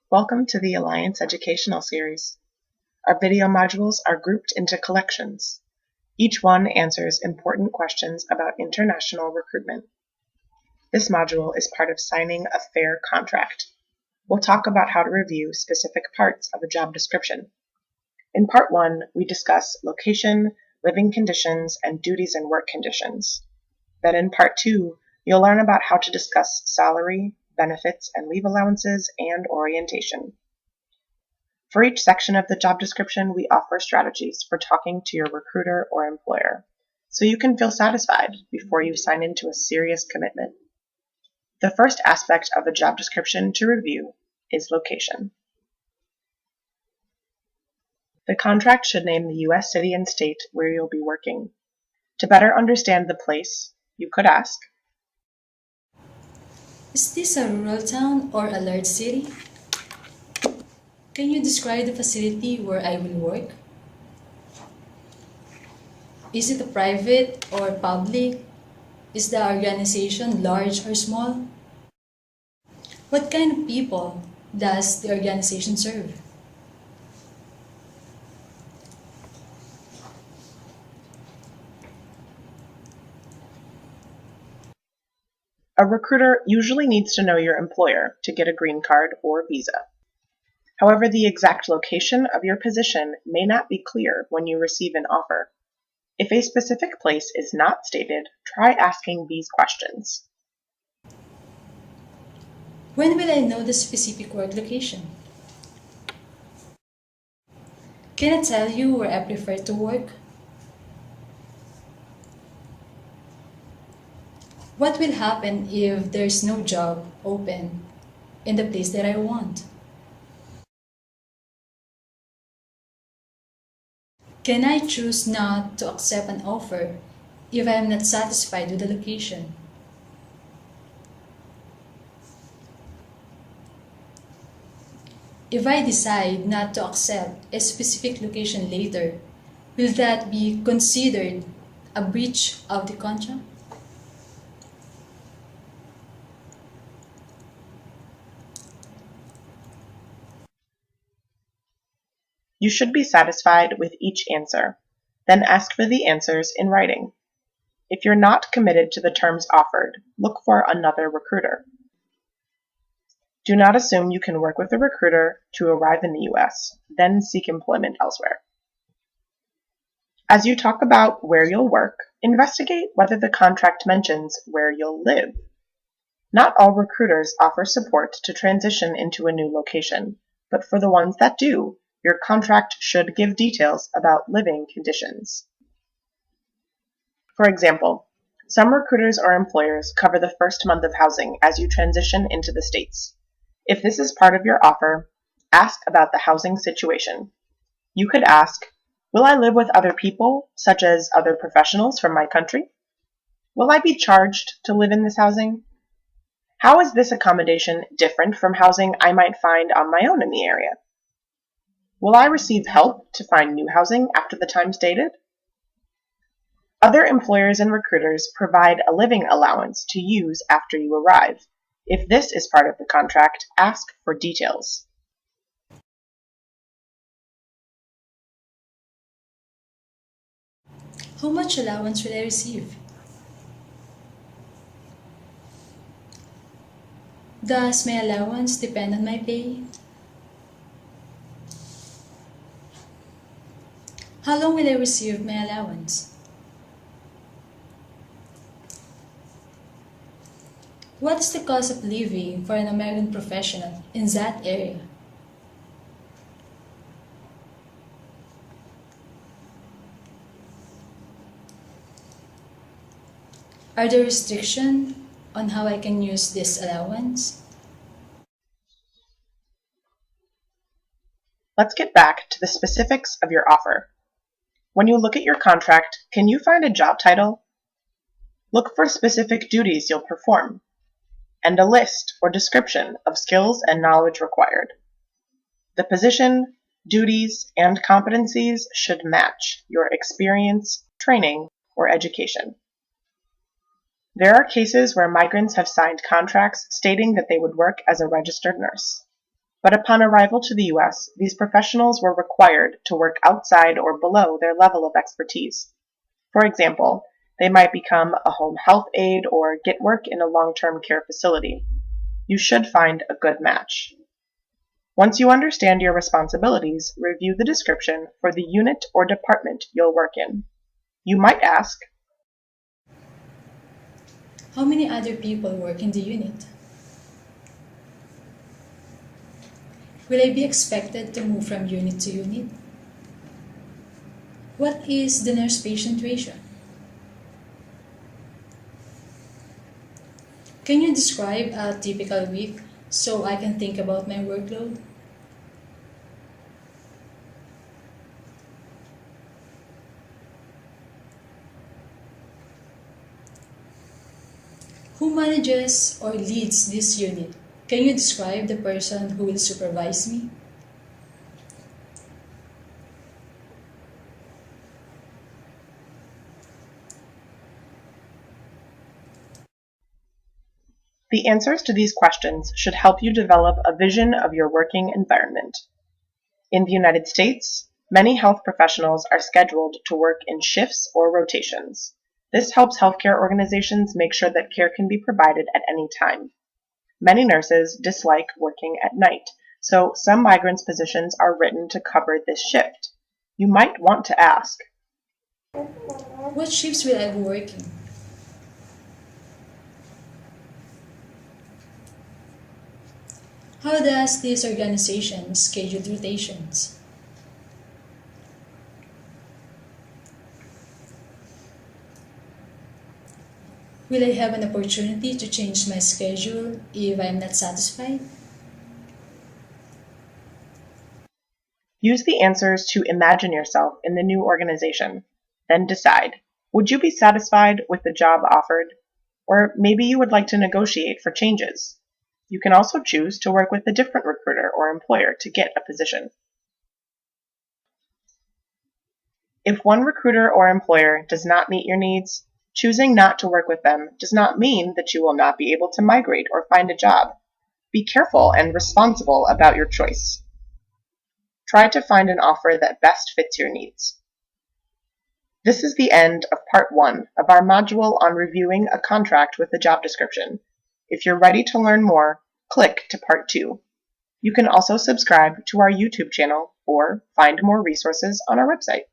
Welcome to the Alliance Educational Series. Our video modules are grouped into collections. Each one answers important questions about international recruitment. This module is part of signing a fair contract. We'll talk about how to review specific parts of a job description. In Part 1, we discuss location, living conditions, and duties and work conditions. Then in Part 2, you'll learn about how to discuss salary, benefits and leave allowances, and orientation. For each section of the job description, we offer strategies for talking to your recruiter or employer, so you can feel satisfied before you sign into a serious commitment. The first aspect of a job description to review is location. The contract should name the U.S. city and state where you'll be working. To better understand the place, you could ask, is this a rural town or a large city? Can you describe the facility where I will work? Is it a private or public? Is the organization large or small? What kind of people does the organization serve? A recruiter usually needs to know your employer to get a green card or visa. However, the exact location of your position may not be clear when you receive an offer. If a specific place is not stated, try asking these questions. When will I know the specific work location? Can I tell you where I prefer to work? What will happen if there's no job open in the place that I want? Can I choose not to accept an offer if I am not satisfied with the location? If I decide not to accept a specific location later, will that be considered a breach of the contract? You should be satisfied with each answer, then ask for the answers in writing. If you're not committed to the terms offered, look for another recruiter. Do not assume you can work with a recruiter to arrive in the U.S., then seek employment elsewhere. As you talk about where you'll work, investigate whether the contract mentions where you'll live. Not all recruiters offer support to transition into a new location, but for the ones that do, your contract should give details about living conditions. For example, some recruiters or employers cover the first month of housing as you transition into the States. If this is part of your offer, ask about the housing situation. You could ask, will I live with other people, such as other professionals from my country? Will I be charged to live in this housing? How is this accommodation different from housing I might find on my own in the area? Will I receive help to find new housing after the time stated? Other employers and recruiters provide a living allowance to use after you arrive. If this is part of the contract, ask for details. How much allowance will I receive? Does my allowance depend on my pay? How long will I receive my allowance? What is the cost of living for an American professional in that area? Are there restrictions on how I can use this allowance? Let's get back to the specifics of your offer. When you look at your contract, can you find a job title? Look for specific duties you'll perform, and a list or description of skills and knowledge required. The position, duties, and competencies should match your experience, training, or education. There are cases where migrants have signed contracts stating that they would work as a registered nurse. But upon arrival to the US, these professionals were required to work outside or below their level of expertise. For example, they might become a home health aide or get work in a long-term care facility. You should find a good match. Once you understand your responsibilities, review the description for the unit or department you'll work in. You might ask, How many other people work in the unit? Will I be expected to move from unit to unit? What is the nurse-patient ratio? Can you describe a typical week so I can think about my workload? Who manages or leads this unit? Can you describe the person who will supervise me? The answers to these questions should help you develop a vision of your working environment. In the United States, many health professionals are scheduled to work in shifts or rotations. This helps healthcare organizations make sure that care can be provided at any time. Many nurses dislike working at night, so some migrants' positions are written to cover this shift. You might want to ask, What shifts will I be working? How does this organization schedule rotations? Will I have an opportunity to change my schedule if I am not satisfied? Use the answers to imagine yourself in the new organization. Then decide, would you be satisfied with the job offered? Or maybe you would like to negotiate for changes. You can also choose to work with a different recruiter or employer to get a position. If one recruiter or employer does not meet your needs, choosing not to work with them does not mean that you will not be able to migrate or find a job. Be careful and responsible about your choice. Try to find an offer that best fits your needs. This is the end of part 1 of our module on reviewing a contract with a job description. If you're ready to learn more, click to part 2. You can also subscribe to our YouTube channel or find more resources on our website.